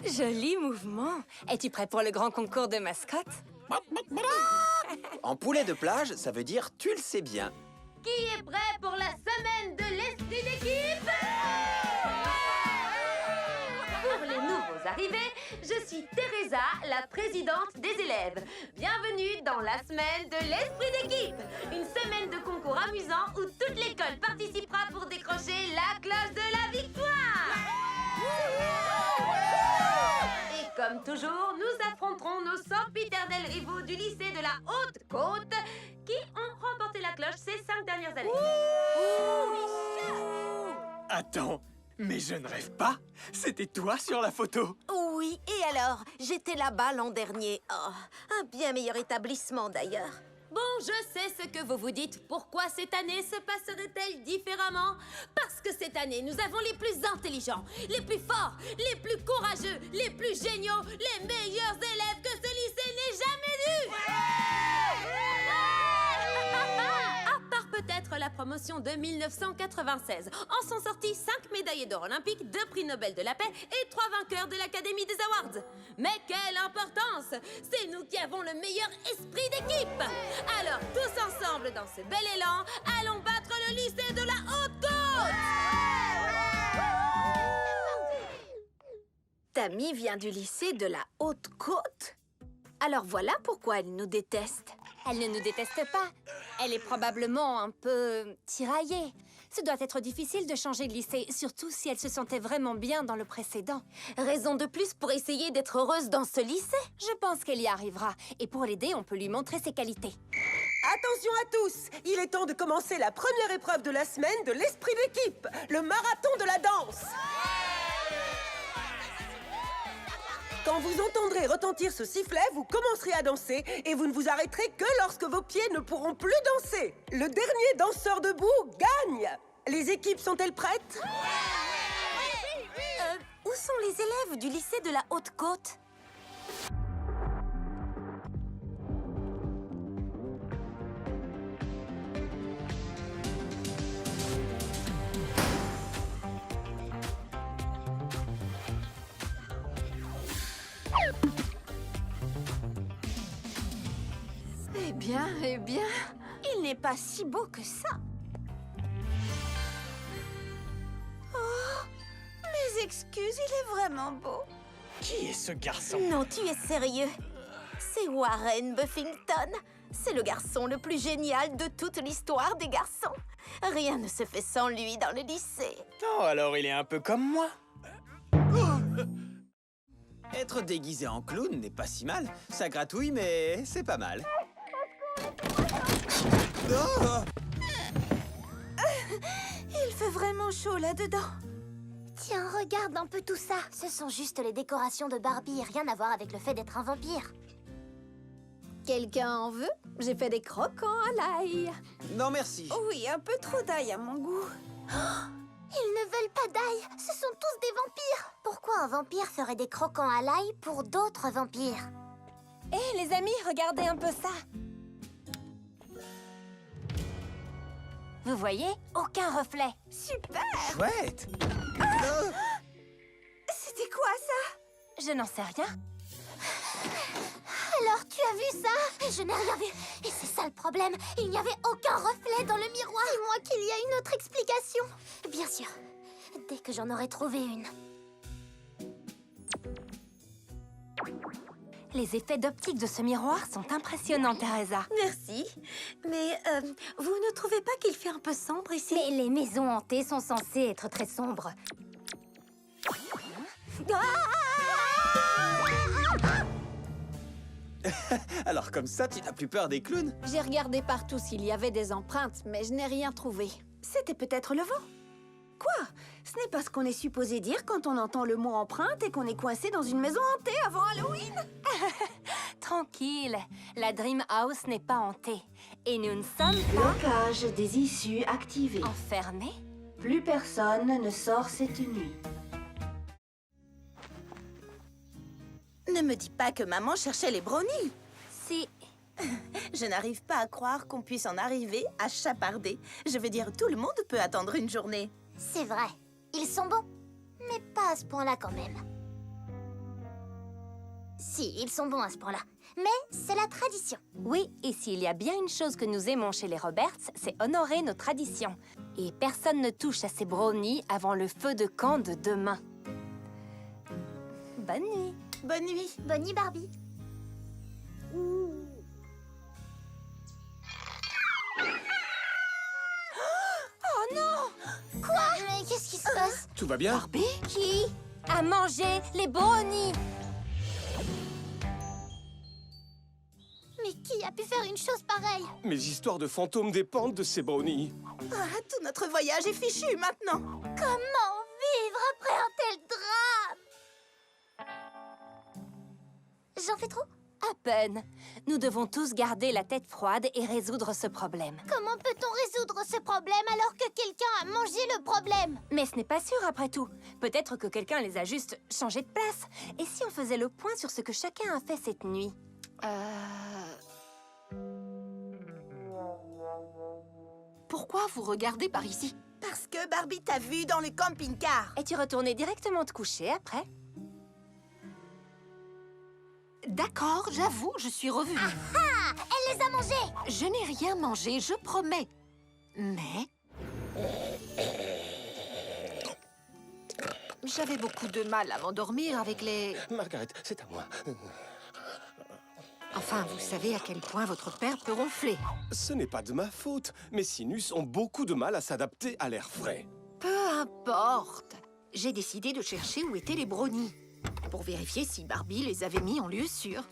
Joli mouvement. Es-tu prêt pour le grand concours de mascotte? En poulet de plage, ça veut dire tu le sais bien. Qui est prêt pour la semaine de l'esprit d'équipe? Pour les nouveaux arrivés, je suis Teresa, la présidente des élèves. Bienvenue dans la semaine de l'esprit d'équipe. Une semaine de concours amusant où toute l'école participera pour décrocher la cloche de la victoire. Et comme toujours, nous affronterons nos sempiternels rivaux du lycée de la Haute-Côte qui ont remporté la cloche ces 5 dernières années. Attends, mais je ne rêve pas. C'était toi sur la photo. Oui, et alors? J'étais là-bas l'an dernier. Oh, un bien meilleur établissement d'ailleurs. Bon, je sais ce que vous vous dites. Pourquoi cette année se passerait-elle différemment? Parce que cette année, nous avons les plus intelligents, les plus forts, les plus courageux, les plus géniaux, les meilleurs élèves que ce lycée n'ait jamais vus! À part peut-être la promotion de 1996. En sont sortis 5 médaillés d'or olympiques, 2 prix Nobel de la paix et 3 vainqueurs de l'Académie des Awards. Mais quelle importance! C'est nous qui avons le meilleur esprit d'équipe! Alors, tous ensemble, dans ce bel élan, allons battre le lycée de la Haute-Côte! Tammy vient du lycée de la Haute-Côte? Alors voilà pourquoi elle nous déteste. Elle ne nous déteste pas. Elle est probablement un peu tiraillée. Ce doit être difficile de changer de lycée, surtout si elle se sentait vraiment bien dans le précédent. Raison de plus pour essayer d'être heureuse dans ce lycée. Je pense qu'elle y arrivera. Et pour l'aider, on peut lui montrer ses qualités. Attention à tous! Il est temps de commencer la première épreuve de la semaine de l'esprit d'équipe, le marathon de la danse. Quand vous entendrez retentir ce sifflet, vous commencerez à danser et vous ne vous arrêterez que lorsque vos pieds ne pourront plus danser. Le dernier danseur debout gagne. Les équipes sont-elles prêtes? Où sont les élèves du lycée de la Haute-Côte? Eh bien, Il n'est pas si beau que ça. Oh, mes excuses, il est vraiment beau. Qui est ce garçon? Non, tu es sérieux. C'est Warren Buffington. C'est le garçon le plus génial de toute l'histoire des garçons. Rien ne se fait sans lui dans le lycée. Oh, alors il est un peu comme moi. Être déguisé en clown n'est pas si mal. Ça gratouille, mais c'est pas mal. Oh! Il fait vraiment chaud là-dedans. Tiens, regarde un peu tout ça. Ce sont juste les décorations de Barbie, rien à voir avec le fait d'être un vampire. quelqu'un en veut? J'ai fait des croquants à l'ail. Non, merci. Oui, un peu trop d'ail à mon goût. Ils ne veulent pas d'ail, ce sont tous des vampires. Pourquoi un vampire ferait des croquants à l'ail pour d'autres vampires? Hé, les amis, regardez un peu ça. Vous voyez? Aucun reflet. Super! Chouette. C'était quoi ça? Je n'en sais rien. Alors, tu as vu ça? Je n'ai rien vu. Et c'est ça le problème. Il n'y avait aucun reflet dans le miroir. Dis-moi qu'il y a une autre explication. Bien sûr. Dès que j'en aurai trouvé une. Les effets d'optique de ce miroir sont impressionnants, Teresa. Merci. Mais vous ne trouvez pas qu'il fait un peu sombre ici? Mais les maisons hantées sont censées être très sombres. Alors comme ça, tu n'as plus peur des clowns? J'ai regardé partout s'il y avait des empreintes, mais je n'ai rien trouvé. C'était peut-être le vent. Quoi? Ce n'est pas ce qu'on est supposé dire quand on entend le mot empreinte et qu'on est coincé dans une maison hantée avant Halloween? Tranquille, la Dream House n'est pas hantée. Et nous ne sommes pas Blocage des issues activé. enfermés. Plus personne ne sort cette nuit. Ne me dis pas que maman cherchait les brownies. Si, Je n'arrive pas à croire qu'on puisse en arriver à chaparder. Je veux dire, tout le monde peut attendre une journée. C'est vrai. Ils sont bons. Mais pas à ce point-là quand même. Si, ils sont bons à ce point-là. Mais c'est la tradition. Oui, et s'il y a bien une chose que nous aimons chez les Roberts, c'est honorer nos traditions. Et personne ne touche à ces brownies avant le feu de camp de demain. Bonne nuit. Bonne nuit. Bonne nuit, Barbie. Oh non! Quoi? Mais qu'est-ce qui se passe? Tout va bien? Qui a mangé les brownies? Mais qui a pu faire une chose pareille? Mes histoires de fantômes dépendent de ces brownies. Ah, tout notre voyage est fichu maintenant. Comment vivre après un tel drame? J'en fais trop? À peine. Nous devons tous garder la tête froide et résoudre ce problème. Comment peut-on résoudre ce problème alors que quelqu'un a mangé le problème? Mais ce n'est pas sûr après tout. Peut-être que quelqu'un les a juste changés de place. Et si on faisait le point sur ce que chacun a fait cette nuit? Pourquoi vous regardez par ici? Parce que Barbie t'a vu dans le camping-car. Es-tu retourné directement te coucher après? D'accord, j'avoue, je suis revenue. Ah! Elle les a mangés! Je n'ai rien mangé, je promets. Mais... j'avais beaucoup de mal à m'endormir avec les... Margaret, c'est à moi. Enfin, vous savez à quel point votre père peut ronfler. Ce n'est pas de ma faute. Mes sinus ont beaucoup de mal à s'adapter à l'air frais. Peu importe. J'ai décidé de chercher où étaient les brownies, pour vérifier si Barbie les avait mis en lieu sûr.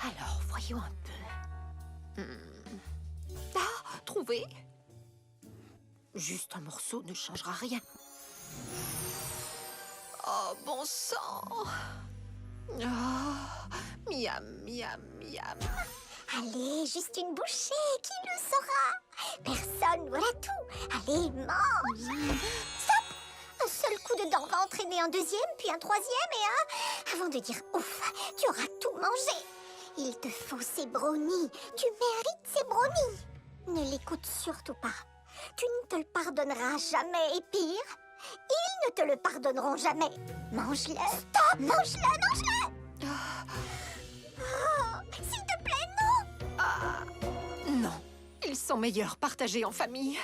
Alors, voyons un peu. Ah, trouvé. Juste un morceau ne changera rien. Oh, bon sang. Oh, miam, miam, miam. Allez, juste une bouchée, qui le saura? Personne, voilà tout. Allez, mange. Stop! Un seul coup de dent va entraîner un deuxième, puis un troisième et un... Avant de dire ouf, tu auras tout mangé. Il te faut ces brownies. Tu mérites ces brownies. Ne l'écoute surtout pas. Tu ne te le pardonneras jamais. Et pire, ils ne te le pardonneront jamais. Mange-le. Stop! Mange-le, mange-le. Oh, s'il te plaît, non. Non, ils sont meilleurs partagés en famille.